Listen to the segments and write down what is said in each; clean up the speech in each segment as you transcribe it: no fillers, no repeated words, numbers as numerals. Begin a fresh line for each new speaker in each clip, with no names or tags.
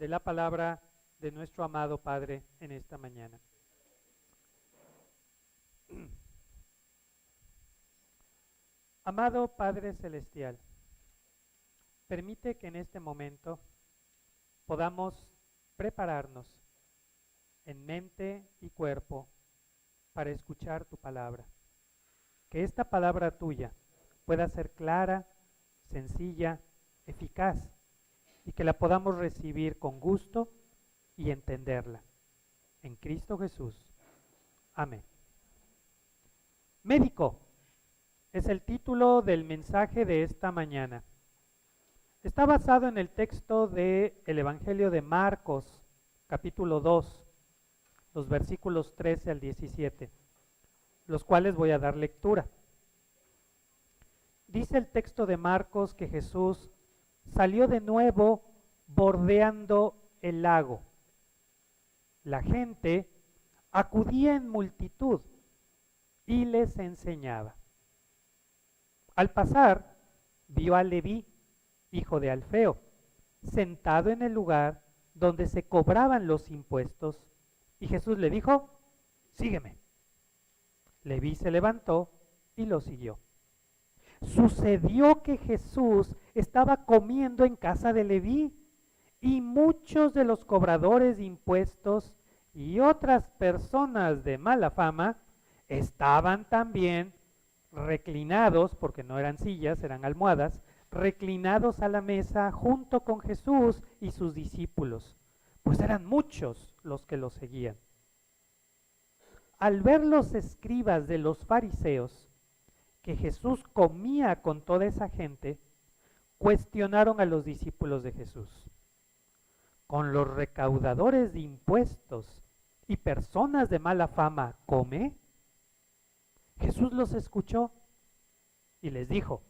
de la palabra de nuestro amado Padre en esta mañana. Amado Padre Celestial, permite que en este momento podamos prepararnos en mente y cuerpo para escuchar tu palabra. Que esta palabra tuya pueda ser clara, sencilla, eficaz, y que la podamos recibir con gusto y entenderla. En Cristo Jesús. Amén. Médico es el título del mensaje de esta mañana. Está basado en el texto del Evangelio de Marcos, capítulo 2, los versículos 13 al 17, los cuales voy a dar lectura. Dice el texto de Marcos que Jesús salió de nuevo bordeando el lago. La gente acudía en multitud y les enseñaba. Al pasar, vio a Leví, hijo de Alfeo, sentado en el lugar donde se cobraban los impuestos, y Jesús le dijo: sígueme. Leví se levantó y lo siguió. Sucedió que Jesús estaba comiendo en casa de Leví, y muchos de los cobradores de impuestos y otras personas de mala fama estaban también reclinados, porque no eran sillas, eran almohadas, reclinados a la mesa junto con Jesús y sus discípulos, pues eran muchos los que lo seguían. Al ver los escribas de los fariseos que Jesús comía con toda esa gente, cuestionaron a los discípulos de Jesús: ¿con los recaudadores de impuestos y personas de mala fama come? Jesús los escuchó y les dijo: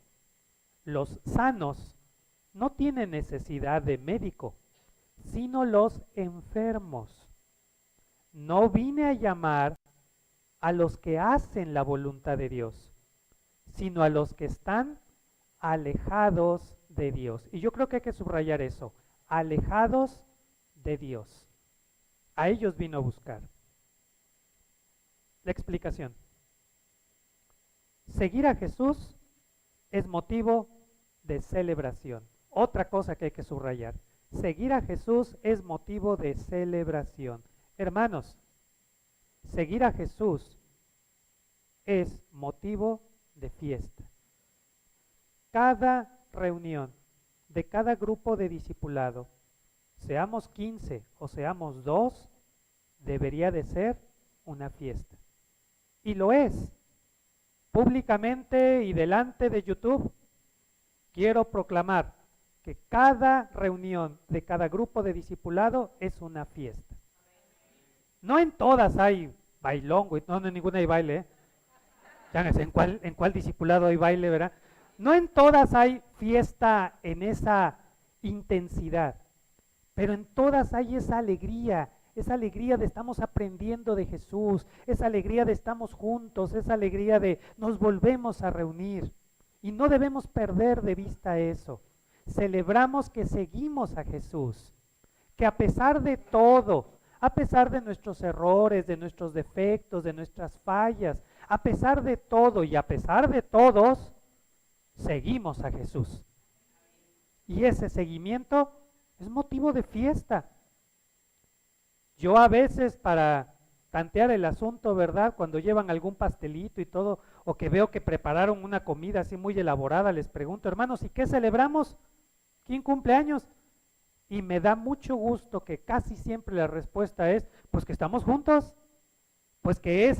los sanos no tienen necesidad de médico, sino los enfermos. No vine a llamar a los que hacen la voluntad de Dios, sino a los que están alejados de Dios. Y yo creo que hay que subrayar eso: alejados de Dios. A ellos vino a buscar. La explicación: seguir a Jesús es motivo de celebración. Otra cosa que hay que subrayar: seguir a Jesús es motivo de celebración. Hermanos, seguir a Jesús es motivo de fiesta. Cada reunión de cada grupo de discipulado, seamos 15 o seamos 2, debería de ser una fiesta. Y lo es. Públicamente y delante de YouTube, quiero proclamar que cada reunión de cada grupo de discipulado es una fiesta. No en todas hay bailongo, no en ninguna hay baile, ¿eh? ¿En cuál discipulado hay baile, verdad? No en todas hay fiesta en esa intensidad, pero en todas hay esa alegría de estamos aprendiendo de Jesús, esa alegría de estamos juntos, esa alegría de nos volvemos a reunir. Y no debemos perder de vista eso. Celebramos que seguimos a Jesús, que a pesar de todo, a pesar de nuestros errores, de nuestros defectos, de nuestras fallas, a pesar de todo y a pesar de todos, seguimos a Jesús. Y ese seguimiento es motivo de fiesta. Yo a veces, para tantear el asunto, ¿verdad?, cuando llevan algún pastelito y todo, o que veo que prepararon una comida así muy elaborada, les pregunto: hermanos, ¿y qué celebramos? ¿Quién cumple años? Y me da mucho gusto que casi siempre la respuesta es: pues que estamos juntos, pues que es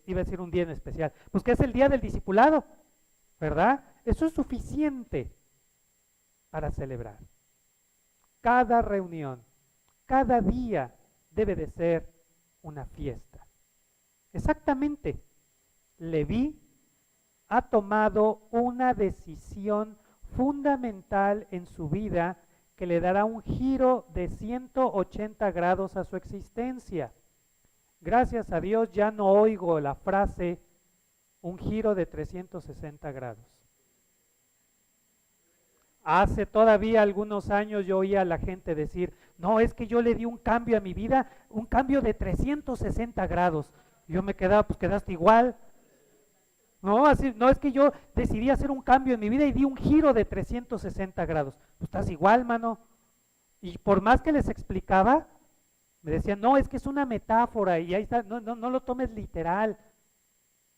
iba a decir un día en especial, pues que es el día del discipulado, ¿verdad? Eso es suficiente para celebrar. Cada reunión, cada día debe de ser una fiesta. Exactamente. Leví ha tomado una decisión fundamental en su vida que le dará un giro de 180 grados a su existencia. Gracias a Dios ya no oigo la frase un giro de 360 grados. Hace todavía algunos años yo oía a la gente decir, no, es que yo le di un cambio a mi vida, un cambio de 360 grados. Yo me quedaba, pues quedaste igual. No, así, no es que yo decidí hacer un cambio en mi vida y di un giro de 360 grados. Pues estás igual, mano. Y por más que les explicaba, me decían, no, es que es una metáfora y ahí está, no lo tomes literal.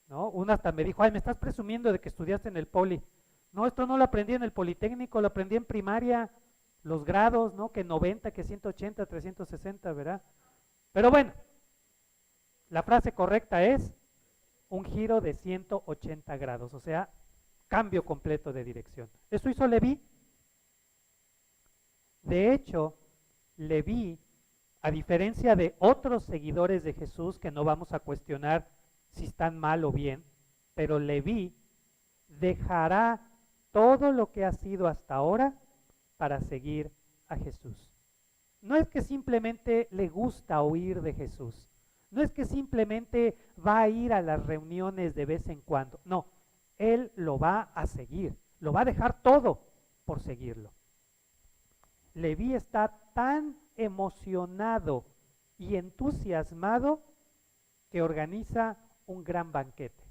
¿No? Una hasta me dijo, ay, me estás presumiendo de que estudiaste en el poli. No, esto no lo aprendí en el Politécnico, lo aprendí en primaria, los grados, ¿no? Que 90, que 180, 360, ¿verdad? Pero bueno, la frase correcta es un giro de 180 grados, o sea, cambio completo de dirección. Eso hizo Leví. De hecho, Leví, a diferencia de otros seguidores de Jesús, que no vamos a cuestionar si están mal o bien, pero Leví dejará todo lo que ha sido hasta ahora para seguir a Jesús. No es que simplemente le gusta oír de Jesús, no es que simplemente va a ir a las reuniones de vez en cuando, no, él lo va a seguir, lo va a dejar todo por seguirlo. Leví está tan emocionado y entusiasmado que organiza un gran banquete.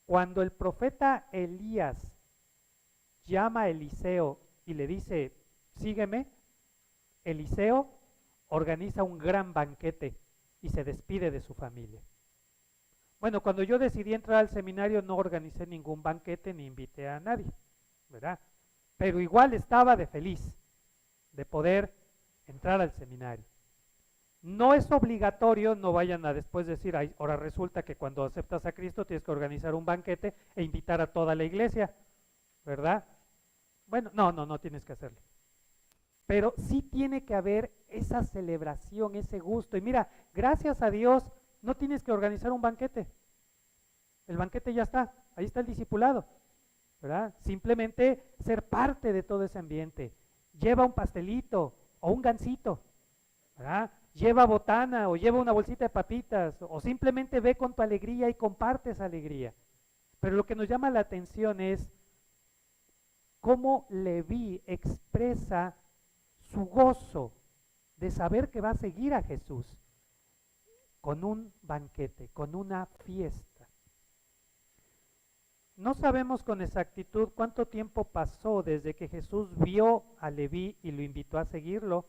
Cuando el profeta Elías llama a Eliseo y le dice, sígueme, Eliseo organiza un gran banquete y se despide de su familia. Bueno, cuando yo decidí entrar al seminario no organicé ningún banquete ni invité a nadie, ¿verdad? Pero igual estaba de feliz de poder entrar al seminario. No es obligatorio, no vayan a después decir, ay, ahora resulta que cuando aceptas a Cristo tienes que organizar un banquete e invitar a toda la iglesia, ¿verdad? Bueno, no tienes que hacerlo. Pero sí tiene que haber esa celebración, ese gusto. Y mira, gracias a Dios no tienes que organizar un banquete. El banquete ya está, ahí está el discipulado, ¿verdad? Simplemente ser parte de todo ese ambiente. Lleva un pastelito o un gansito, ¿verdad? Lleva botana o lleva una bolsita de papitas o simplemente ve con tu alegría y comparte esa alegría. Pero lo que nos llama la atención es cómo Leví expresa su gozo de saber que va a seguir a Jesús con un banquete, con una fiesta. No sabemos con exactitud cuánto tiempo pasó desde que Jesús vio a Leví y lo invitó a seguirlo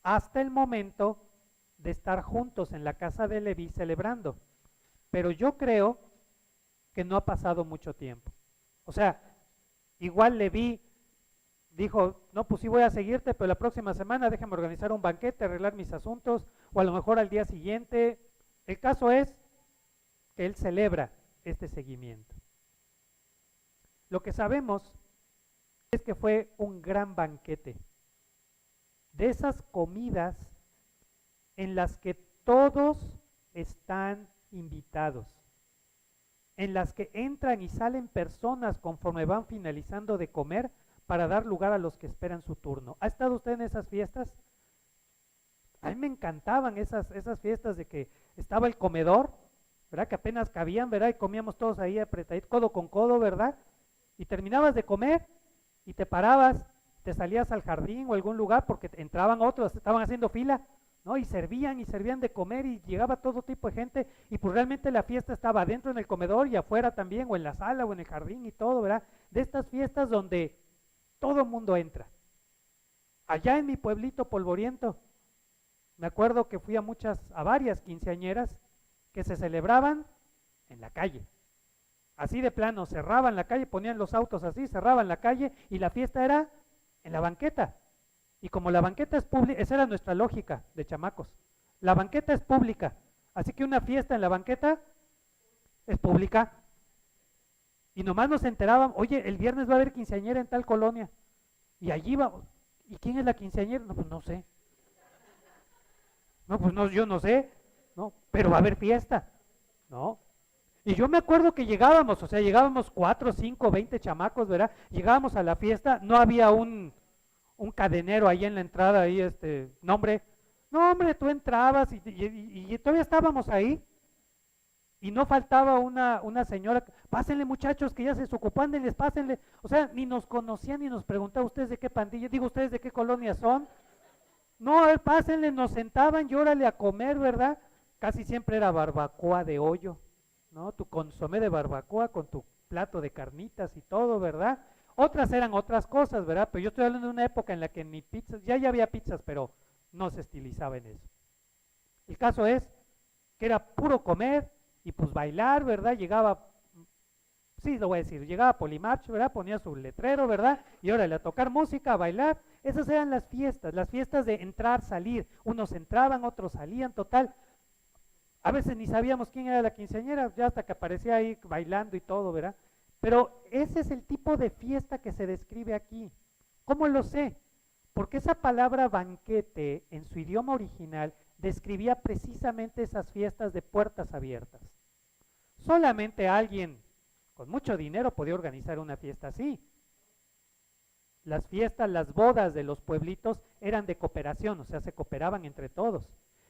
hasta el momento de estar juntos en la casa de Leví celebrando. Pero yo creo que no ha pasado mucho tiempo. O sea, igual Leví dijo, no, pues sí voy a seguirte, pero la próxima semana déjame organizar un banquete, arreglar mis asuntos, o a lo mejor al día siguiente. El caso es que él celebra este seguimiento. Lo que sabemos es que fue un gran banquete. De esas comidas en las que todos están invitados, en las que entran y salen personas conforme van finalizando de comer para dar lugar a los que esperan su turno. ¿Ha estado usted en esas fiestas? A mí me encantaban esas fiestas de que estaba el comedor, ¿verdad? Que apenas cabían, ¿verdad? Y comíamos todos ahí apretaditos, codo con codo, ¿verdad? Y terminabas de comer y te parabas, te salías al jardín o algún lugar porque entraban otros, estaban haciendo fila, ¿no? Y servían de comer y llegaba todo tipo de gente y pues realmente la fiesta estaba adentro en el comedor y afuera también o en la sala o en el jardín y todo, ¿verdad? De estas fiestas donde todo el mundo entra. Allá en mi pueblito polvoriento, me acuerdo que fui a varias quinceañeras que se celebraban en la calle. Así de plano, cerraban la calle, ponían los autos así, cerraban la calle y la fiesta era en la banqueta. Y como la banqueta es pública, esa era nuestra lógica de chamacos. La banqueta es pública, así que una fiesta en la banqueta es pública. Y nomás nos enteraban, oye, el viernes va a haber quinceañera en tal colonia. Y allí vamos. ¿Y quién es la quinceañera? No, pues no sé. No, pues no, yo no sé, ¿no? Pero va a haber fiesta, ¿no? Y yo me acuerdo que llegábamos, o sea, llegábamos 4, 5, 20 chamacos, ¿verdad? Llegábamos a la fiesta, no había un cadenero ahí en la entrada, ahí, no hombre, tú entrabas y todavía estábamos ahí. Y no faltaba una señora, pásenle muchachos que ya se desocupó, ándenles, pásenle. O sea, ni nos conocían ni nos preguntaba ustedes de qué pandilla, digo ustedes de qué colonia son. No, a ver, pásenle, nos sentaban y órale a comer, ¿verdad? Casi siempre era barbacoa de hoyo, ¿no? Tu consomé de barbacoa con tu plato de carnitas y todo, ¿verdad? Otras eran otras cosas, ¿verdad? Pero yo estoy hablando de una época en la que ni pizzas, ya había pizzas, pero no se estilizaba en eso. El caso es que era puro comer y pues bailar, ¿verdad? Llegaba, sí lo voy a decir, llegaba Polimarch, ¿verdad? Ponía su letrero, ¿verdad? Y órale, a tocar música, a bailar. Esas eran las fiestas de entrar, salir. Unos entraban, otros salían, total. A veces ni sabíamos quién era la quinceañera, ya hasta que aparecía ahí bailando y todo, ¿verdad? Pero ese es el tipo de fiesta que se describe aquí. ¿Cómo lo sé? Porque esa palabra banquete en su idioma original describía precisamente esas fiestas de puertas abiertas. Solamente alguien con mucho dinero podía organizar una fiesta así. Las fiestas, las bodas de los pueblitos eran de cooperación, o sea, se cooperaban entre todos.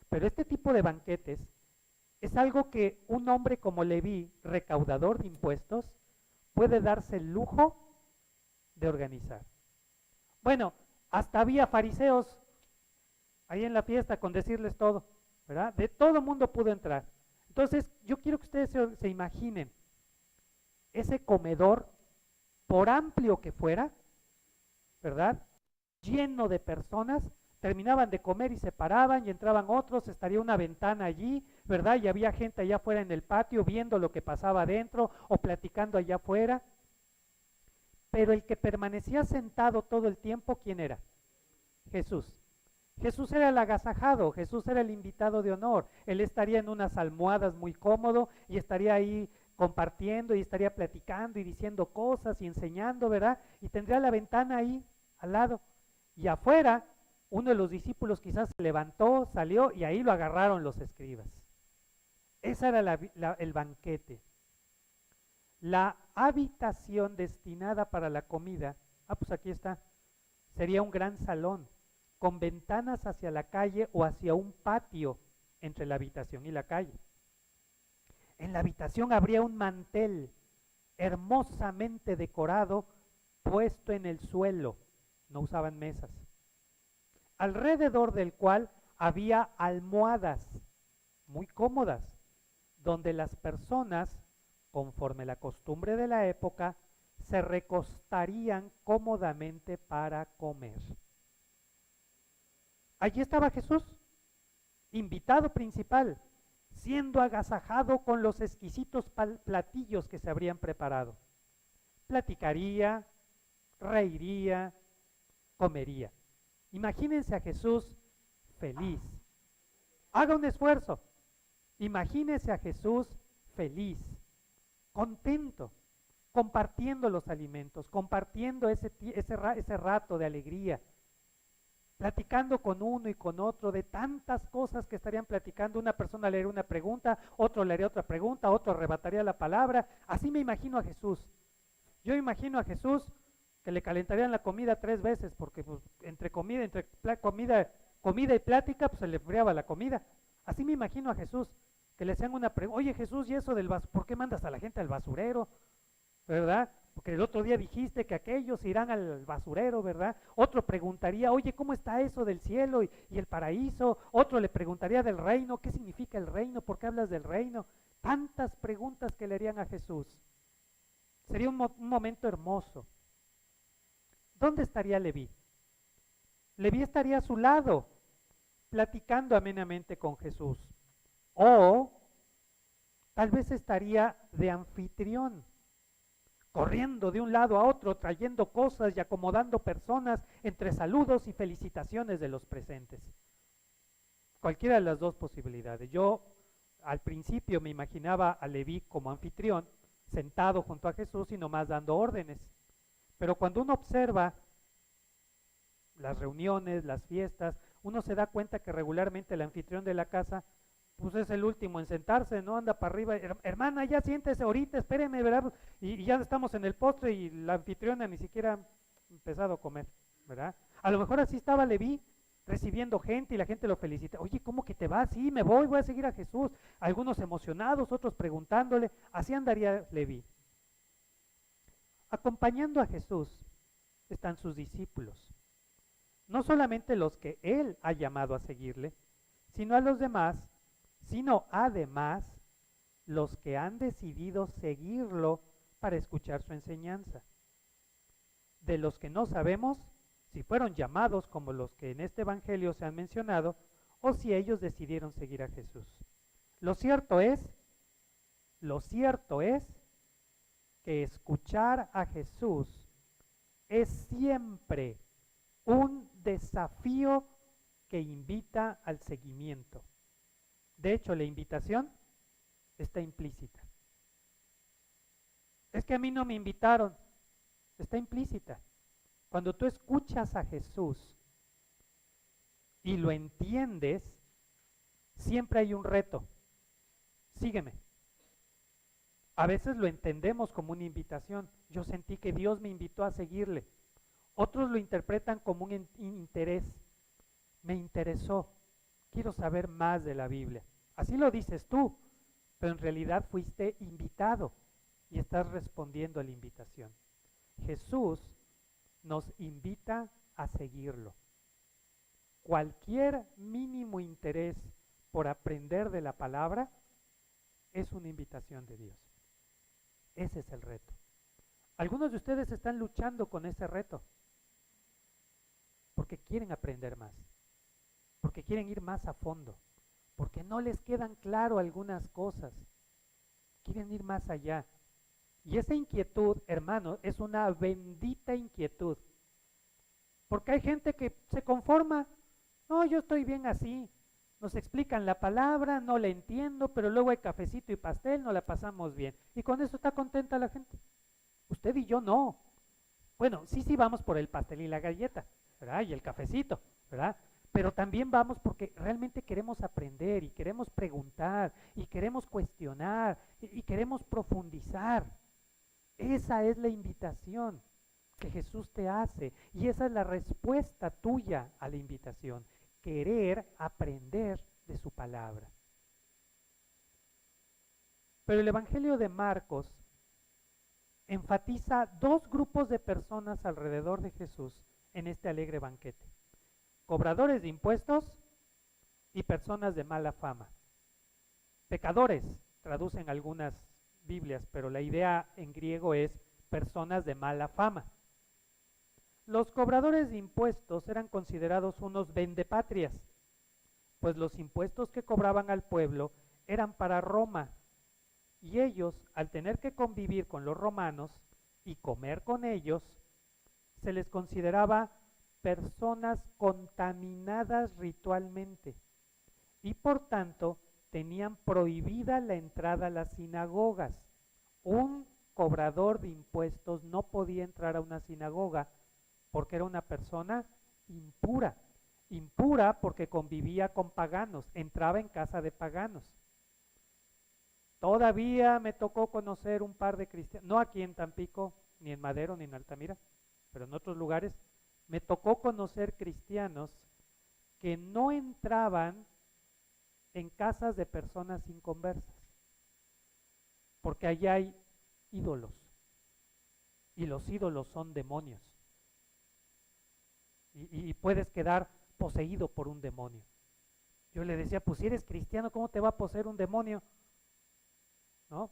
Pero este tipo de banquetes es algo que un hombre como Leví, recaudador de impuestos, puede darse el lujo de organizar. Bueno, hasta había fariseos ahí en la fiesta con decirles todo, ¿verdad? De todo mundo pudo entrar. Entonces, yo quiero que ustedes se imaginen ese comedor, por amplio que fuera, ¿verdad? Lleno de personas, terminaban de comer y se paraban y entraban otros, estaría una ventana allí, ¿verdad? Y había gente allá afuera en el patio viendo lo que pasaba adentro o platicando allá afuera. Pero el que permanecía sentado todo el tiempo, ¿quién era? Jesús. Jesús era el agasajado, Jesús era el invitado de honor. Él estaría en unas almohadas muy cómodo y estaría ahí compartiendo y estaría platicando y diciendo cosas y enseñando, ¿verdad? Y tendría la ventana ahí al lado. Y afuera, uno de los discípulos quizás se levantó, salió y ahí lo agarraron los escribas. Ese era el banquete. La habitación destinada para la comida, pues aquí está, sería un gran salón con ventanas hacia la calle o hacia un patio entre la habitación y la calle. En la habitación habría un mantel hermosamente decorado puesto en el suelo, no usaban mesas, alrededor del cual había almohadas muy cómodas, donde las personas, conforme la costumbre de la época, se recostarían cómodamente para comer. Allí estaba Jesús, invitado principal, siendo agasajado con los exquisitos platillos que se habrían preparado. Platicaría, reiría, comería. Imagínense a Jesús feliz. Haga un esfuerzo. Imagínense a Jesús feliz, contento, compartiendo los alimentos, compartiendo ese rato de alegría, platicando con uno y con otro de tantas cosas que estarían platicando. Una persona le haría una pregunta, otro le haría otra pregunta, otro arrebataría la palabra. Así me imagino a Jesús. Yo imagino a Jesús que le calentarían la comida 3 veces, porque pues, entre comida y plática, pues se le enfriaba la comida. Así me imagino a Jesús, que le hacían una pregunta, oye Jesús, ¿y eso del ¿por qué mandas a la gente al basurero? ¿Verdad? Porque el otro día dijiste que aquellos irán al basurero, ¿verdad? Otro preguntaría, oye, ¿cómo está eso del cielo y el paraíso? Otro le preguntaría del reino, ¿qué significa el reino? ¿Por qué hablas del reino? Tantas preguntas que le harían a Jesús. Sería un momento hermoso. ¿Dónde estaría Leví? Leví estaría a su lado, platicando amenamente con Jesús. O tal vez estaría de anfitrión, corriendo de un lado a otro, trayendo cosas y acomodando personas entre saludos y felicitaciones de los presentes. Cualquiera de las dos posibilidades. Yo al principio me imaginaba a Leví como anfitrión, sentado junto a Jesús y nomás dando órdenes. Pero cuando uno observa las reuniones, las fiestas, uno se da cuenta que regularmente el anfitrión de la casa pues es el último en sentarse, no anda para arriba, hermana, ya siéntese ahorita, espéreme, ¿verdad? Y ya estamos en el postre y la anfitriona ni siquiera ha empezado a comer, ¿verdad? A lo mejor así estaba Leví, recibiendo gente y la gente lo felicita. Oye, ¿cómo que te vas? Sí, me voy, voy a seguir a Jesús. Algunos emocionados, otros preguntándole. Así andaría Leví. Acompañando a Jesús están sus discípulos. No solamente los que él ha llamado a seguirle, sino a los demás, sino además los que han decidido seguirlo para escuchar su enseñanza. De los que no sabemos si fueron llamados como los que en este evangelio se han mencionado o si ellos decidieron seguir a Jesús. Lo cierto es que escuchar a Jesús es siempre un desafío que invita al seguimiento. De hecho, la invitación está implícita. Es que a mí no me invitaron, está implícita. Cuando tú escuchas a Jesús y lo entiendes, siempre hay un reto. Sígueme. A veces lo entendemos como una invitación. Yo sentí que Dios me invitó a seguirle. Otros lo interpretan como un interés. Me interesó. Quiero saber más de la Biblia. Así lo dices tú, pero en realidad fuiste invitado y estás respondiendo a la invitación. Jesús nos invita a seguirlo. Cualquier mínimo interés por aprender de la palabra es una invitación de Dios. Ese es el reto. Algunos de ustedes están luchando con ese reto porque quieren aprender más, porque quieren ir más a fondo, porque no les quedan claro algunas cosas, quieren ir más allá. Y esa inquietud, hermano, es una bendita inquietud, porque hay gente que se conforma, no, yo estoy bien así, nos explican la palabra, no la entiendo, pero luego hay cafecito y pastel, nos la pasamos bien. Y con eso está contenta la gente. Usted y yo no. Bueno, sí vamos por el pastel y la galleta, ¿verdad? Y el cafecito, ¿verdad? Pero también vamos porque realmente queremos aprender y queremos preguntar y queremos cuestionar y queremos profundizar. Esa es la invitación que Jesús te hace y esa es la respuesta tuya a la invitación. Querer aprender de su palabra. Pero el Evangelio de Marcos enfatiza dos grupos de personas alrededor de Jesús en este alegre banquete. Cobradores de impuestos y personas de mala fama. Pecadores, traducen algunas Biblias, pero la idea en griego es personas de mala fama. Los cobradores de impuestos eran considerados unos vendepatrias, pues los impuestos que cobraban al pueblo eran para Roma, y ellos, al tener que convivir con los romanos y comer con ellos, se les consideraba personas contaminadas ritualmente, y por tanto tenían prohibida la entrada a las sinagogas. Un cobrador de impuestos no podía entrar a una sinagoga porque era una persona impura. Impura porque convivía con paganos, entraba en casa de paganos. Todavía me tocó conocer un par de cristianos, no aquí en Tampico, ni en Madero, ni en Altamira, pero en otros lugares, me tocó conocer cristianos que no entraban en casas de personas inconversas, porque allá hay ídolos, y los ídolos son demonios. Y puedes quedar poseído por un demonio. Yo le decía, pues si eres cristiano, ¿cómo te va a poseer un demonio? ¿No?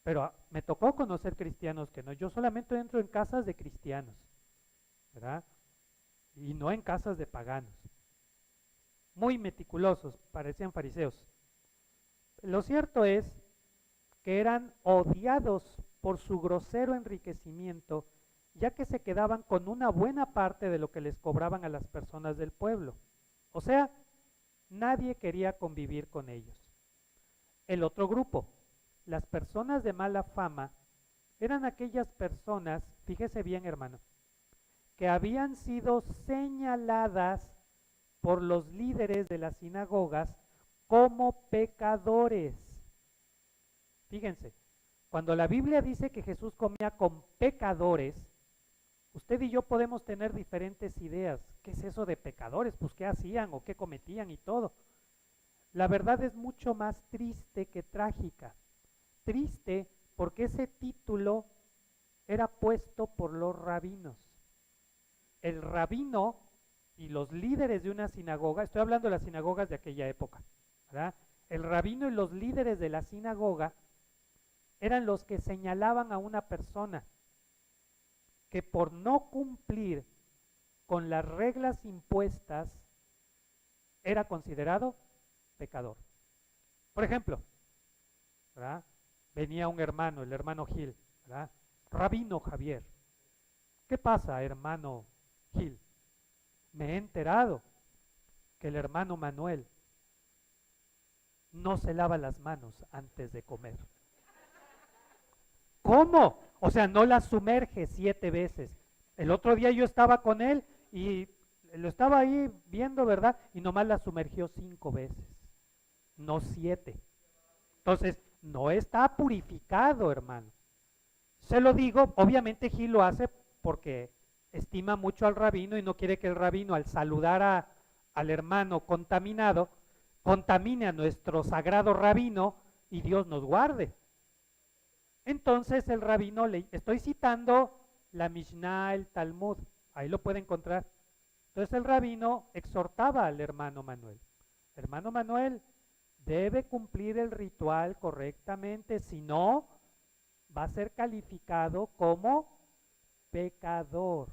Pero me tocó conocer cristianos que no. Yo solamente entro en casas de cristianos, ¿verdad? Y no en casas de paganos. Muy meticulosos, parecían fariseos. Lo cierto es que eran odiados por su grosero enriquecimiento, ya que se quedaban con una buena parte de lo que les cobraban a las personas del pueblo. O sea, nadie quería convivir con ellos. El otro grupo, las personas de mala fama, eran aquellas personas, fíjese bien hermano, que habían sido señaladas por los líderes de las sinagogas como pecadores. Fíjense, cuando la Biblia dice que Jesús comía con pecadores, Usted y yo podemos tener diferentes ideas. ¿Qué es eso de pecadores? Pues qué hacían o qué cometían y todo. La verdad es mucho más triste que trágica. Triste porque ese título era puesto por los rabinos. El rabino y los líderes de una sinagoga, estoy hablando de las sinagogas de aquella época, ¿verdad? El rabino y los líderes de la sinagoga eran los que señalaban a una persona que por no cumplir con las reglas impuestas era considerado pecador. Por ejemplo, ¿verdad? Venía un hermano, el hermano Gil, ¿verdad? Rabino Javier, ¿qué pasa, hermano Gil? Me he enterado que el hermano Manuel no se lava las manos antes de comer. ¿Cómo? O sea, no las sumerge 7 veces. El otro día yo estaba con él y lo estaba ahí viendo, ¿verdad? Y nomás la sumergió 5 veces, no 7. Entonces, no está purificado, hermano. Se lo digo, obviamente Gil lo hace porque estima mucho al rabino y no quiere que el rabino al saludar al hermano contaminado, contamine a nuestro sagrado rabino y Dios nos guarde. Entonces el rabino, estoy citando la Mishnah, el Talmud, ahí lo puede encontrar. Entonces el rabino exhortaba al hermano Manuel. Hermano Manuel, debe cumplir el ritual correctamente, si no, va a ser calificado como pecador.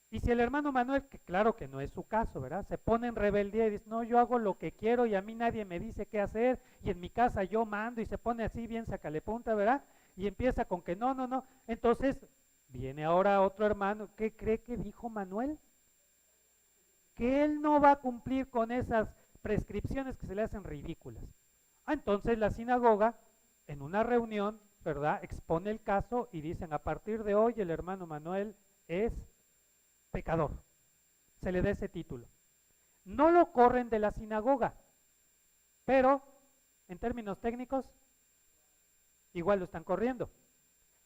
Y si el hermano Manuel, que claro que no es su caso, ¿verdad? Se pone en rebeldía y dice, no, yo hago lo que quiero y a mí nadie me dice qué hacer y en mi casa yo mando y se pone así bien sacalepunta, ¿verdad? Y empieza con que no, no, no. Entonces viene ahora otro hermano, ¿qué cree que dijo Manuel? Que él no va a cumplir con esas prescripciones que se le hacen ridículas. Entonces la sinagoga, en una reunión, ¿verdad? Expone el caso y dicen, a partir de hoy el hermano Manuel es pecador. Se le da ese título. No lo corren de la sinagoga, pero en términos técnicos, igual lo están corriendo.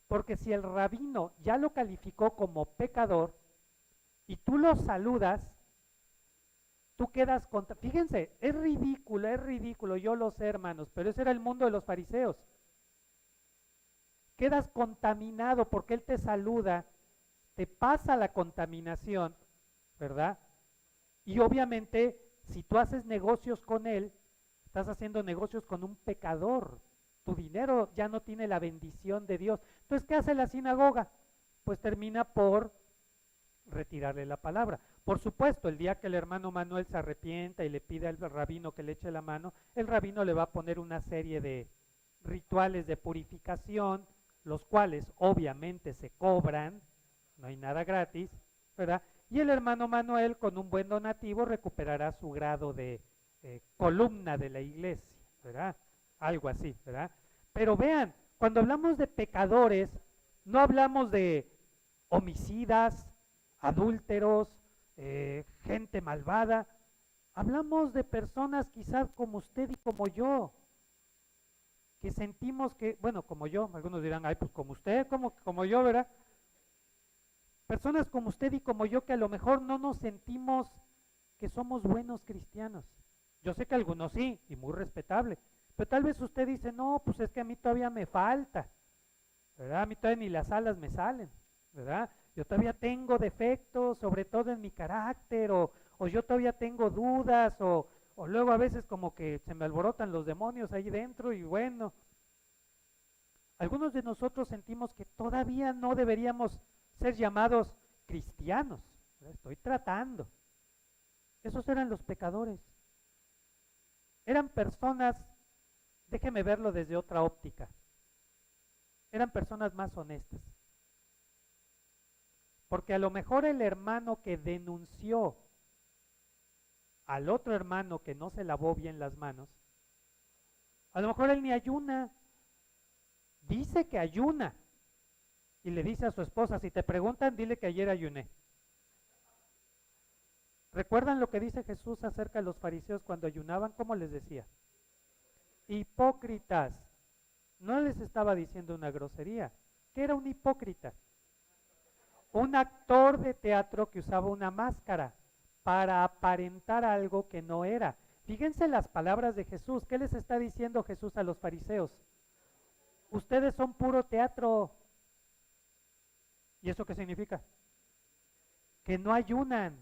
Porque si el rabino ya lo calificó como pecador y tú lo saludas, tú quedas contra... Fíjense, es ridículo, yo lo sé, hermanos, pero ese era el mundo de los fariseos. Quedas contaminado porque él te saluda, te pasa la contaminación, ¿verdad? Y obviamente, si tú haces negocios con él, estás haciendo negocios con un pecador. Tu dinero ya no tiene la bendición de Dios. Entonces, ¿qué hace la sinagoga? Pues termina por retirarle la palabra. Por supuesto, el día que el hermano Manuel se arrepienta y le pide al rabino que le eche la mano, el rabino le va a poner una serie de rituales de purificación, los cuales obviamente se cobran, no hay nada gratis, ¿verdad? Y el hermano Manuel con un buen donativo recuperará su grado de columna de la iglesia, ¿verdad? Algo así, ¿verdad? Pero vean, cuando hablamos de pecadores, no hablamos de homicidas, adúlteros, gente malvada, hablamos de personas quizás como usted y como yo, que sentimos que, bueno, como yo, algunos dirán, ay, pues como usted, como yo, ¿verdad? Personas como usted y como yo que a lo mejor no nos sentimos que somos buenos cristianos. Yo sé que algunos sí, y muy respetable, pero tal vez usted dice, no, pues es que a mí todavía me falta, ¿verdad? A mí todavía ni las alas me salen, ¿verdad? Yo todavía tengo defectos, sobre todo en mi carácter, o yo todavía tengo dudas, o luego a veces como que se me alborotan los demonios ahí dentro y bueno, algunos de nosotros sentimos que todavía no deberíamos ser llamados cristianos. Estoy tratando. Esos eran los pecadores. Eran personas, déjeme verlo desde otra óptica, eran personas más honestas. Porque a lo mejor el hermano que denunció al otro hermano que no se lavó bien las manos, a lo mejor él ni ayuna, dice que ayuna, y le dice a su esposa, si te preguntan, dile que ayer ayuné. ¿Recuerdan lo que dice Jesús acerca de los fariseos cuando ayunaban? ¿Cómo les decía? Hipócritas. No les estaba diciendo una grosería. ¿Qué era un hipócrita? Un actor de teatro que usaba una máscara para aparentar algo que no era. Fíjense las palabras de Jesús. ¿Qué les está diciendo Jesús a los fariseos? Ustedes son puro teatro. ¿Y eso qué significa? Que no ayunan,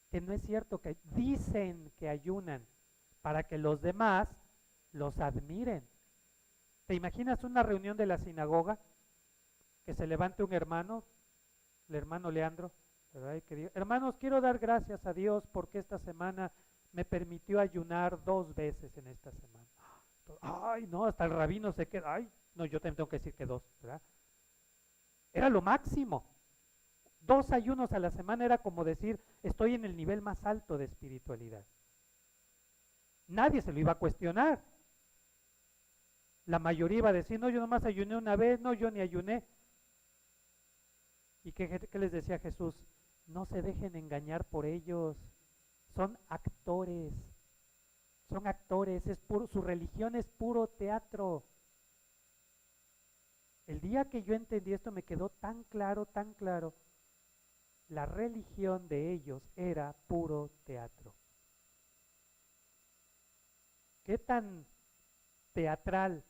que no es cierto, que dicen que ayunan para que los demás los admiren. ¿Te imaginas una reunión de la sinagoga? Que se levante un hermano, el hermano Leandro, ¿verdad? Y que diga, hermanos, quiero dar gracias a Dios porque esta semana me permitió ayunar 2 veces en esta semana. Ay, no, hasta el rabino se queda, ay, no, yo también tengo que decir que 2, ¿verdad? Era lo máximo. 2 ayunos a la semana era como decir, estoy en el nivel más alto de espiritualidad. Nadie se lo iba a cuestionar. La mayoría iba a decir, no, yo nomás ayuné una vez, no, yo ni ayuné. ¿Y qué les decía Jesús? No se dejen engañar por ellos. Son actores. Son actores. Es puro, su religión es puro teatro. El día que yo entendí esto me quedó tan claro, tan claro. La religión de ellos era puro teatro. ¿Qué tan teatral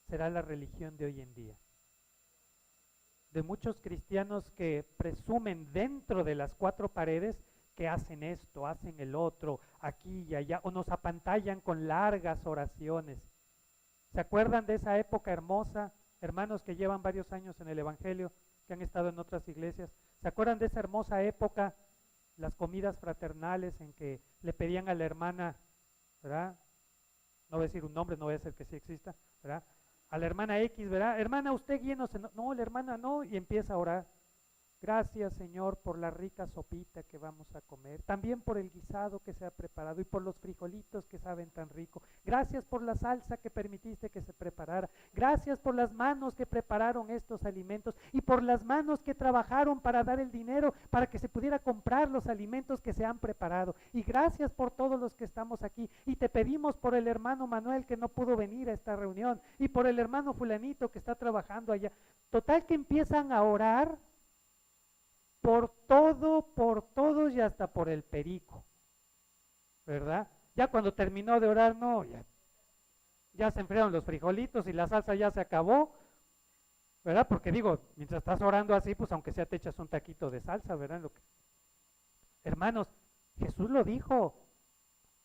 será la religión de hoy en día? De muchos cristianos que presumen dentro de las 4 paredes que hacen esto, hacen el otro, aquí y allá, o nos apantallan con largas oraciones. ¿Se acuerdan de esa época hermosa? Hermanos que llevan varios años en el Evangelio, que han estado en otras iglesias, ¿se acuerdan de esa hermosa época? Las comidas fraternales en que le pedían a la hermana, ¿verdad? No voy a decir un nombre, no voy a decir que sí exista, ¿verdad? A la hermana X, ¿verdad? Hermana, usted guíenos. No, la hermana no, y empieza a orar. Gracias, Señor, por la rica sopita que vamos a comer, también por el guisado que se ha preparado y por los frijolitos que saben tan rico. Gracias por la salsa que permitiste que se preparara. Gracias por las manos que prepararon estos alimentos y por las manos que trabajaron para dar el dinero para que se pudiera comprar los alimentos que se han preparado. Y gracias por todos los que estamos aquí. Y te pedimos por el hermano Manuel que no pudo venir a esta reunión y por el hermano fulanito que está trabajando allá. Total que empiezan a orar por todos y hasta por el perico, ¿verdad? Ya cuando terminó de orar, no, ya se enfriaron los frijolitos y la salsa ya se acabó, ¿verdad? Porque digo, mientras estás orando así, pues aunque sea te echas un taquito de salsa, ¿verdad? Hermanos, Jesús lo dijo,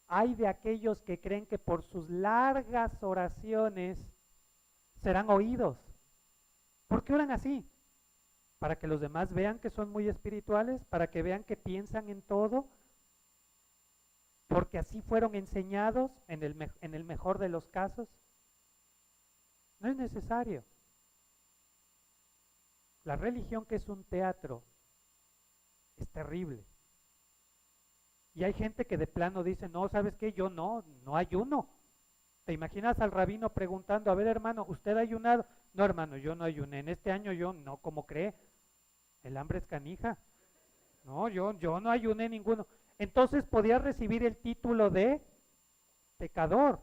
hay de aquellos que creen que por sus largas oraciones serán oídos. ¿Por qué oran así? Para que los demás vean que son muy espirituales, para que vean que piensan en todo, porque así fueron enseñados en el mejor de los casos. No es necesario. La religión, que es un teatro, es terrible. Y hay gente que de plano dice, no, ¿sabes qué? Yo no ayuno. ¿Te imaginas al rabino preguntando, a ver hermano, ¿usted ha ayunado? No hermano, yo no ayuné. En este año yo no, ¿cómo cree? El hambre es canija. No, yo no ayuné ninguno. Entonces podía recibir el título de pecador.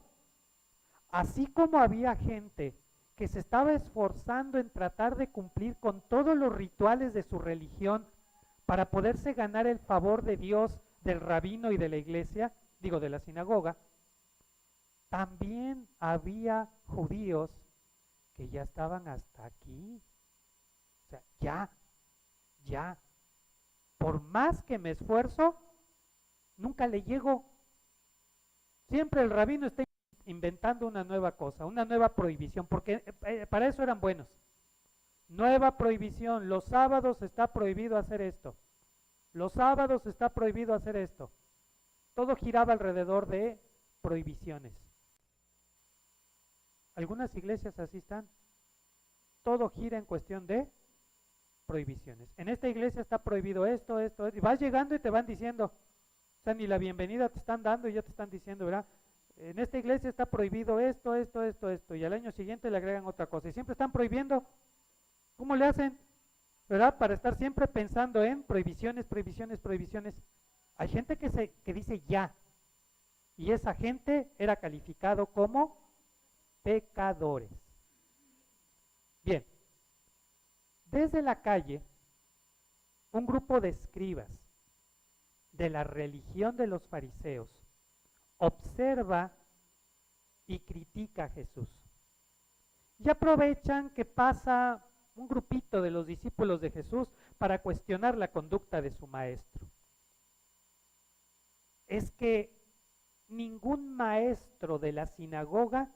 Así como había gente que se estaba esforzando en tratar de cumplir con todos los rituales de su religión para poderse ganar el favor de Dios, del rabino y de la iglesia, digo de la sinagoga, también había judíos que ya estaban hasta aquí. O sea, ya, por más que me esfuerzo, nunca le llego. Siempre el rabino está inventando una nueva cosa, una nueva prohibición, porque para eso eran buenos. Nueva prohibición, los sábados está prohibido hacer esto. Los sábados está prohibido hacer esto. Todo giraba alrededor de prohibiciones. Algunas iglesias así están. Todo gira en cuestión de prohibiciones. En esta iglesia está prohibido esto, y vas llegando y te van diciendo, o sea, ni la bienvenida te están dando y ya te están diciendo, ¿verdad? En esta iglesia está prohibido esto, y al año siguiente le agregan otra cosa, y siempre están prohibiendo. ¿Cómo le hacen? ¿Verdad? Para estar siempre pensando en prohibiciones. Hay gente que dice ya, y esa gente era calificado como pecadores. Bien, desde la calle un grupo de escribas de la religión de los fariseos observa y critica a Jesús. Y aprovechan que pasa un grupito de los discípulos de Jesús para cuestionar la conducta de su maestro. Es que ningún maestro de la sinagoga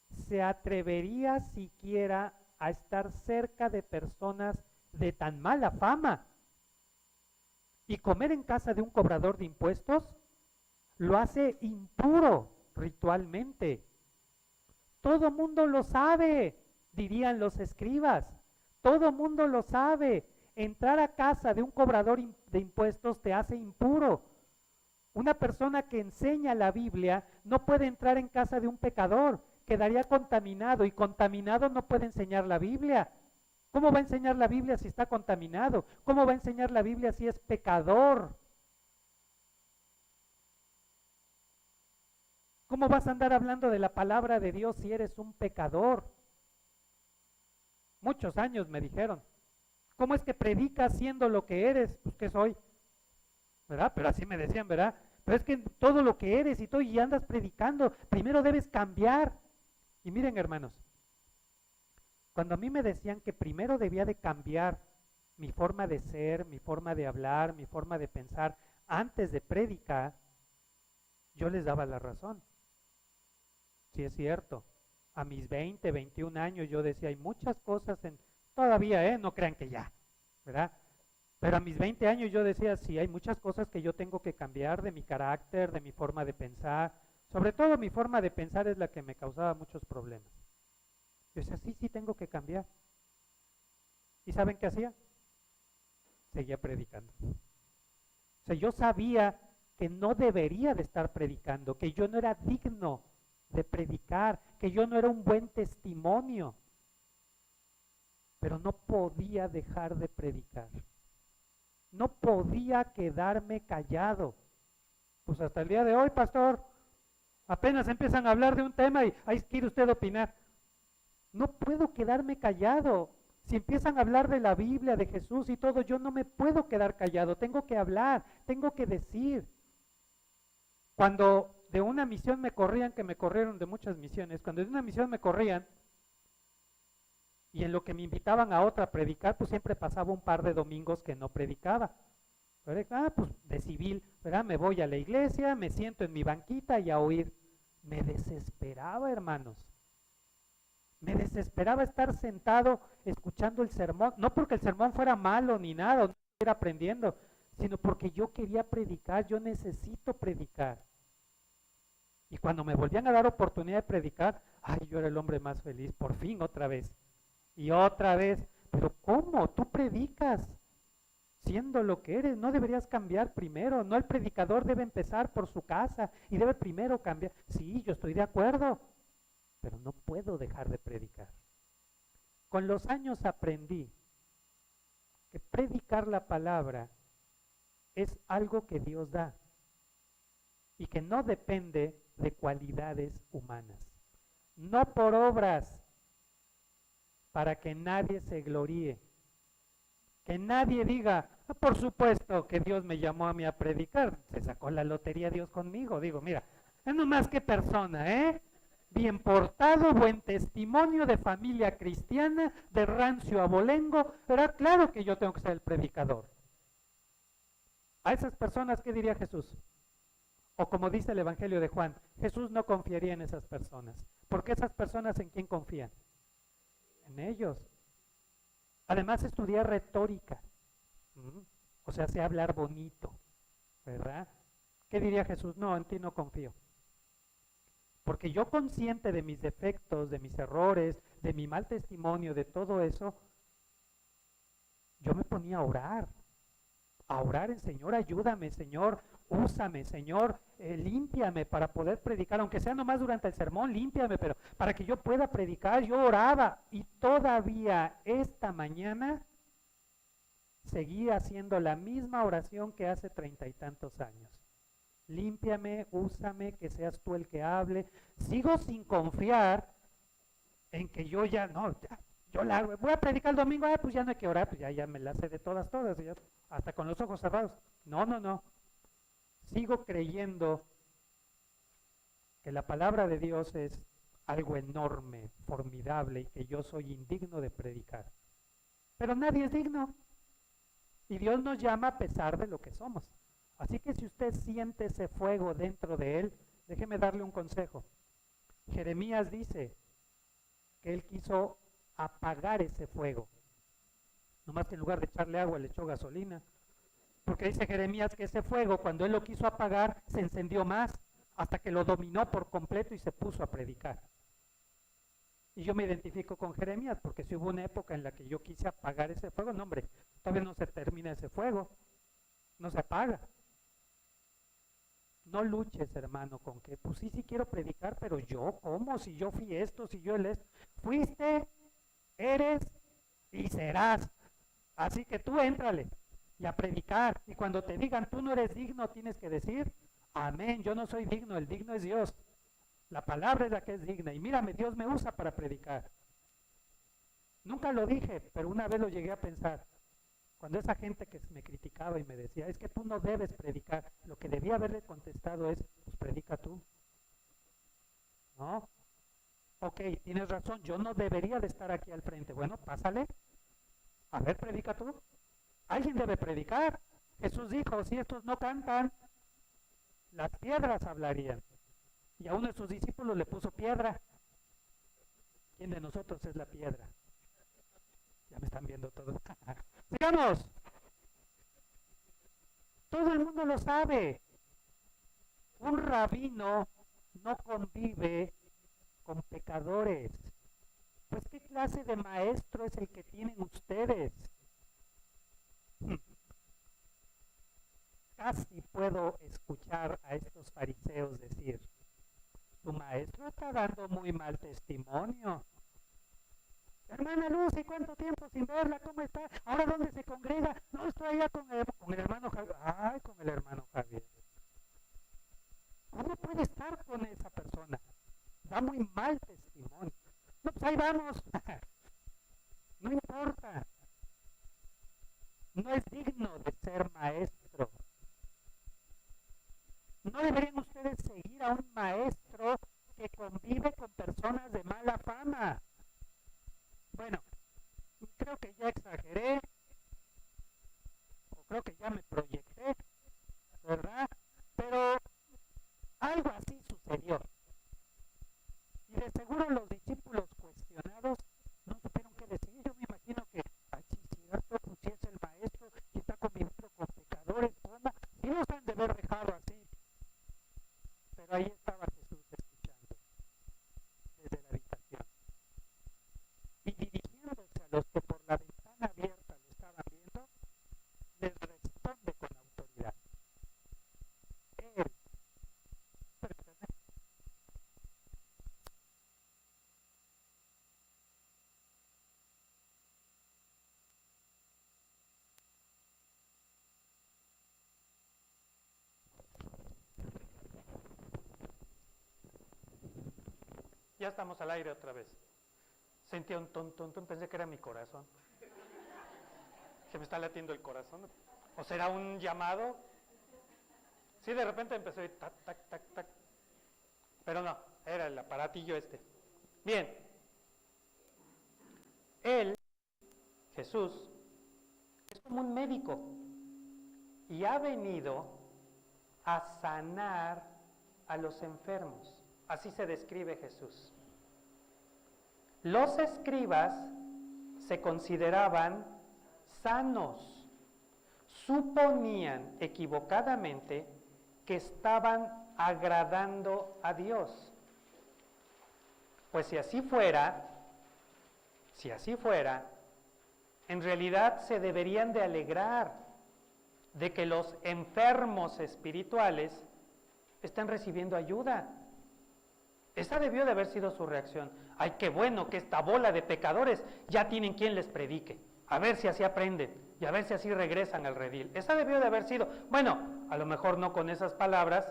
se atrevería siquiera a estar cerca de personas de tan mala fama. Y comer en casa de un cobrador de impuestos lo hace impuro ritualmente. Todo mundo lo sabe, dirían los escribas. Todo mundo lo sabe. Entrar a casa de un cobrador de impuestos te hace impuro. Una persona que enseña la Biblia no puede entrar en casa de un pecador, quedaría contaminado, y contaminado no puede enseñar la Biblia. ¿Cómo va a enseñar la Biblia si está contaminado? ¿Cómo va a enseñar la Biblia si es pecador? ¿Cómo vas a andar hablando de la palabra de Dios si eres un pecador? Muchos años me dijeron, ¿cómo es que predicas siendo lo que eres? Pues ¿qué soy? ¿Verdad? Pero así me decían, ¿verdad? Pero es que todo lo que eres y todo y andas predicando, primero debes cambiar. Y miren, hermanos, cuando a mí me decían que primero debía de cambiar mi forma de ser, mi forma de hablar, mi forma de pensar antes de predicar, yo les daba la razón. Sí es cierto, a mis 20, 21 años yo decía, hay muchas cosas todavía, no crean que ya, ¿verdad? Pero a mis 20 años yo decía, sí, hay muchas cosas que yo tengo que cambiar de mi carácter, de mi forma de pensar. Sobre todo mi forma de pensar es la que me causaba muchos problemas. Yo decía, sí, tengo que cambiar. ¿Y saben qué hacía? Seguía predicando. O sea, yo sabía que no debería de estar predicando, que yo no era digno de predicar, que yo no era un buen testimonio, pero no podía dejar de predicar. No podía quedarme callado. Pues hasta el día de hoy, pastor, apenas empiezan a hablar de un tema y ahí quiere usted opinar. No puedo quedarme callado. Si empiezan a hablar de la Biblia, de Jesús y todo, yo no me puedo quedar callado. Tengo que hablar, tengo que decir. Cuando de una misión me corrían, que me corrieron de muchas misiones, cuando de una misión me corrían, y en lo que me invitaban a otra a predicar, pues siempre pasaba un par de domingos que no predicaba. Pues de civil, ¿verdad? Me voy a la iglesia, me siento en mi banquita y a oír. Me desesperaba, hermanos. Me desesperaba estar sentado escuchando el sermón, no porque el sermón fuera malo ni nada, no estuviera aprendiendo, sino porque yo quería predicar, yo necesito predicar. Y cuando me volvían a dar oportunidad de predicar, yo era el hombre más feliz, por fin otra vez. Y otra vez, pero ¿cómo? Tú predicas siendo lo que eres, no deberías cambiar primero, no, el predicador debe empezar por su casa y debe primero cambiar. Sí, yo estoy de acuerdo, pero no puedo dejar de predicar. Con los años aprendí que predicar la palabra es algo que Dios da y que no depende de cualidades humanas, no por obras, para que nadie se gloríe, que nadie diga, por supuesto que Dios me llamó a mí a predicar, se sacó la lotería Dios conmigo. Digo, mira, es nomás que persona, bien portado, buen testimonio, de familia cristiana, de rancio abolengo, pero claro que yo tengo que ser el predicador. A esas personas, ¿qué diría Jesús? O como dice el Evangelio de Juan, Jesús no confiaría en esas personas, porque esas personas ¿en quién confían? En ellos. Además estudié retórica, o sea, sé hablar bonito, ¿verdad? ¿Qué diría Jesús? No, en ti no confío. Porque yo, consciente de mis defectos, de mis errores, de mi mal testimonio, de todo eso, yo me ponía a orar en Señor, ayúdame, Señor, úsame, Señor, límpiame para poder predicar, aunque sea nomás durante el sermón, límpiame, pero para que yo pueda predicar. Yo oraba y todavía esta mañana seguía haciendo la misma oración que hace 30 y tantos años. Límpiame, úsame, que seas tú el que hable. Sigo sin confiar en que yo Yo la hago, voy a predicar el domingo, pues ya no hay que orar, pues ya me la sé de todas, ya, hasta con los ojos cerrados. No. Sigo creyendo que la palabra de Dios es algo enorme, formidable, y que yo soy indigno de predicar. Pero nadie es digno. Y Dios nos llama a pesar de lo que somos. Así que si usted siente ese fuego dentro de él, déjeme darle un consejo. Jeremías dice que él quiso apagar ese fuego. Nomás que en lugar de echarle agua le echó gasolina. Porque dice Jeremías que ese fuego, cuando él lo quiso apagar, se encendió más, hasta que lo dominó por completo y se puso a predicar. Y yo me identifico con Jeremías, porque si hubo una época en la que yo quise apagar ese fuego, no hombre, todavía no se termina ese fuego, no se apaga. No luches, hermano, con que, pues sí quiero predicar, pero yo, ¿cómo? Si yo fui esto, si yo él es. Fuiste, eres y serás. Así que tú éntrale y a predicar. Y cuando te digan, tú no eres digno, tienes que decir, amén, yo no soy digno, el digno es Dios. La palabra es la que es digna. Y mírame, Dios me usa para predicar. Nunca lo dije, pero una vez lo llegué a pensar. Cuando esa gente que me criticaba y me decía, es que tú no debes predicar, lo que debía haberle contestado es, pues predica tú. ¿No? Ok, tienes razón, yo no debería de estar aquí al frente. Bueno, pásale. A ver, predica tú. Alguien debe predicar. Jesús dijo, si estos no cantan, las piedras hablarían. Y a uno de sus discípulos le puso piedra. ¿Quién de nosotros es la piedra? Ya me están viendo todos. Sigamos. Todo el mundo lo sabe. Un rabino no convive con pecadores. Pues ¿qué clase de maestro es el que tienen ustedes? Casi puedo escuchar a estos fariseos decir, tu maestro está dando muy mal testimonio. Hermana Lucy, ¿cuánto tiempo sin verla? ¿Cómo está? ¿Ahora dónde se congrega? No, estoy allá con el hermano Javier. Ay, con el hermano Javier. ¿Cómo puede estar con esa persona? Da muy mal testimonio. No, pues ahí vamos. No importa. No es digno de ser maestro. No deberían ustedes seguir a un maestro que convive con personas de mala fama. Bueno, creo que ya exageré, o creo que ya me proyecté, ¿verdad? Pero algo así sucedió. Y de seguro los discípulos cuestionados no supieron qué decir. Yo me imagino que, ay, sí, cierto, pues si es el maestro y está conviviendo con pecadores, ¿cómo? Si los han de haber dejado así. Pero ahí estaba Jesús escuchando desde la habitación. Y dirigiéndose a los que por la ventana abierta lo estaban viendo, les responde con autoridad. Él, perdóname. Ya estamos al aire otra vez. Sentía un ton, pensé que era mi corazón. Se me está latiendo el corazón. ¿O será un llamado? Sí, de repente empezó a ir tac, tac, tac, tac. Pero no, era el aparatillo este. Bien. Él, Jesús, es como un médico y ha venido a sanar a los enfermos. Así se describe Jesús. Los escribas se consideraban sanos, suponían equivocadamente que estaban agradando a Dios. Pues si así fuera, en realidad se deberían de alegrar de que los enfermos espirituales estén recibiendo ayuda. Esa debió de haber sido su reacción. Ay, qué bueno que esta bola de pecadores ya tienen quien les predique. A ver si así aprenden y a ver si así regresan al redil. Esa debió de haber sido, bueno, a lo mejor no con esas palabras,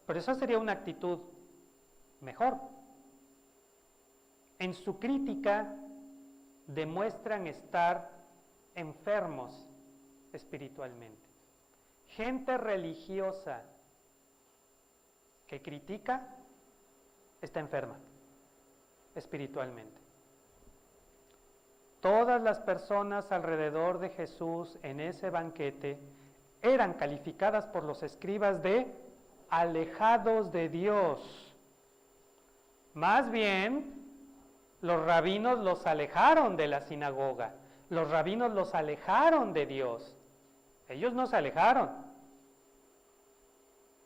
pero esa sería una actitud mejor. En su crítica
demuestran estar enfermos espiritualmente. Gente religiosa que critica está enferma espiritualmente. Todas las personas alrededor de Jesús en ese banquete eran calificadas por los escribas de alejados de Dios. Más bien, los rabinos los alejaron de la sinagoga, los rabinos los alejaron de Dios. Ellos no se alejaron.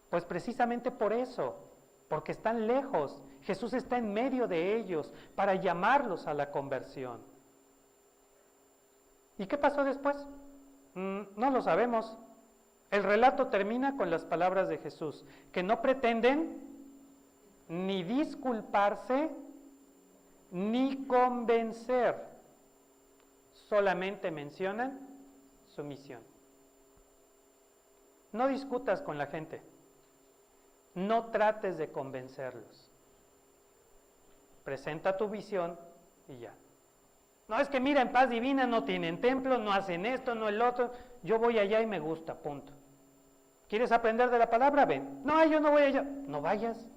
Pues precisamente por eso, porque están lejos, Jesús está en medio de ellos para llamarlos a la conversión. ¿Y qué pasó después? No lo sabemos. El relato termina con las palabras de Jesús, que no pretenden ni disculparse ni convencer, solamente mencionan su misión. No discutas con la gente, no trates de convencerlos. Presenta tu visión y ya. No, es que mira, en Paz Divina no tienen templo, no hacen esto, no el otro. Yo voy allá y me gusta, punto. ¿Quieres aprender de la palabra? Ven. No, yo no voy allá. No vayas.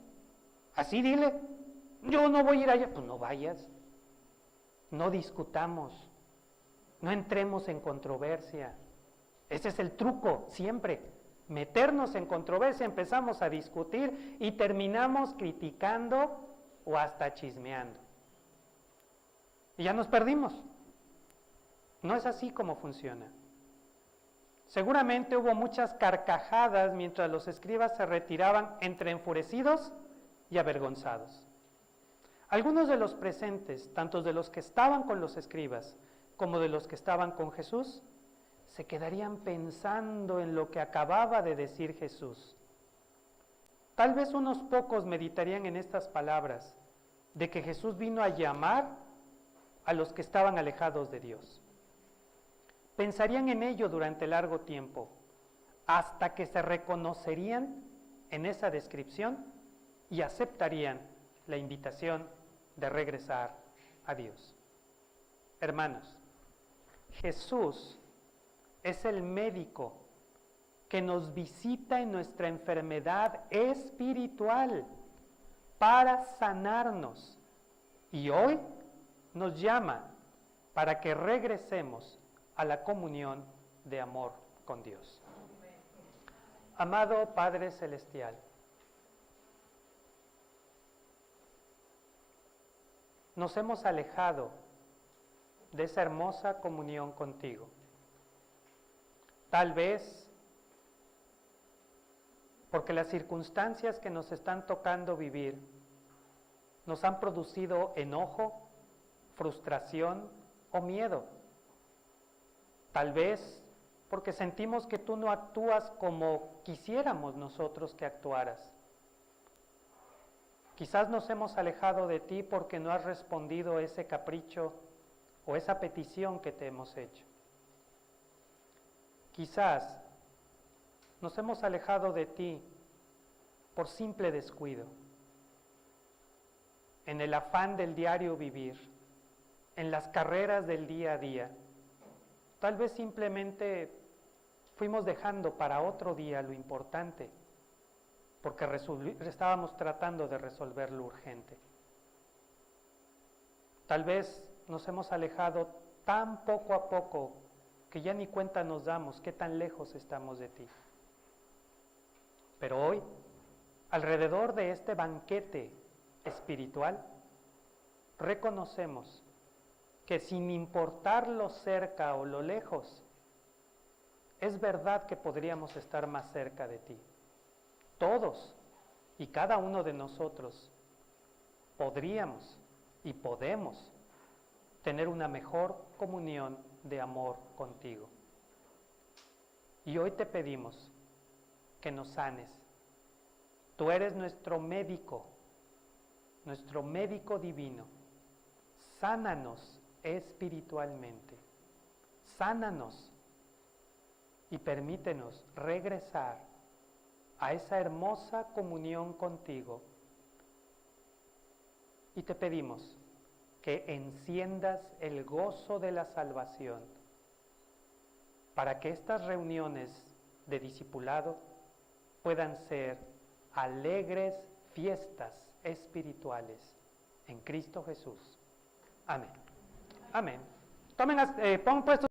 Así dile. Yo no voy a ir allá. Pues no vayas. No discutamos. No entremos en controversia. Ese es el truco, siempre. Meternos en controversia, empezamos a discutir y terminamos criticando o hasta chismeando. Y ya nos perdimos. No es así como funciona. Seguramente hubo muchas carcajadas mientras los escribas se retiraban entre enfurecidos y avergonzados. Algunos de los presentes, tanto de los que estaban con los escribas como de los que estaban con Jesús, se quedarían pensando en lo que acababa de decir Jesús. Tal vez unos pocos meditarían en estas palabras de que Jesús vino a llamar a los que estaban alejados de Dios. Pensarían en ello durante largo tiempo, hasta que se reconocerían en esa descripción y aceptarían la invitación de regresar a Dios. Hermanos, Jesús es el médico que nos visita en nuestra enfermedad espiritual para sanarnos y hoy nos llama para que regresemos a la comunión de amor con Dios. Amado Padre Celestial, nos hemos alejado de esa hermosa comunión contigo. Tal vez porque las circunstancias que nos están tocando vivir nos han producido enojo, frustración o miedo. Tal vez porque sentimos que tú no actúas como quisiéramos nosotros que actuaras. Quizás nos hemos alejado de ti porque no has respondido ese capricho o esa petición que te hemos hecho. Quizás nos hemos alejado de ti por simple descuido, en el afán del diario vivir, en las carreras del día a día. Tal vez simplemente fuimos dejando para otro día lo importante, porque estábamos tratando de resolver lo urgente. Tal vez nos hemos alejado tan poco a poco que ya ni cuenta nos damos qué tan lejos estamos de ti. Pero hoy, alrededor de este banquete espiritual, reconocemos que sin importar lo cerca o lo lejos, es verdad que podríamos estar más cerca de ti. Todos y cada uno de nosotros podríamos y podemos tener una mejor comunión de amor contigo. Y hoy te pedimos que nos sanes. Tú eres nuestro médico divino. Sánanos espiritualmente. Sánanos y permítenos regresar a esa hermosa comunión contigo. Y te pedimos que enciendas el gozo de la salvación, para que estas reuniones de discipulado puedan ser alegres fiestas espirituales en Cristo Jesús. Amén. Amén. Pon puestos